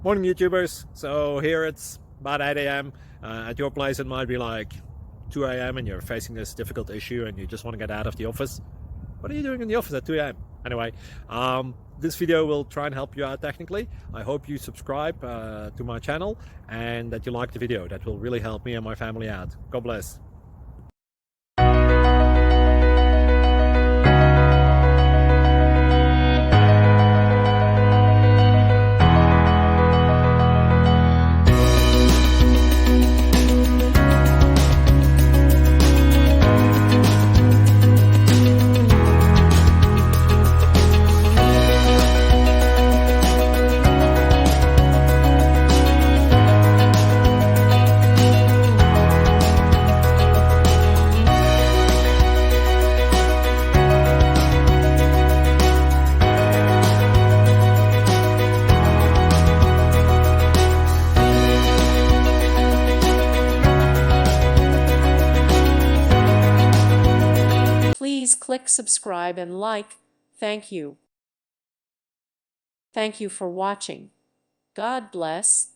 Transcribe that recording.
Morning YouTubers. So here it's about 8 a.m. At your place it might be like 2 a.m. and you're facing this difficult issue and you just want to get out of the office. What are you doing in the office at 2 a.m.? Anyway, this video will try and help you out technically. I hope you subscribe to my channel and that you like the video. That will really help me and my family out. God bless. Please click subscribe and like. Thank you. Thank you for watching. God bless.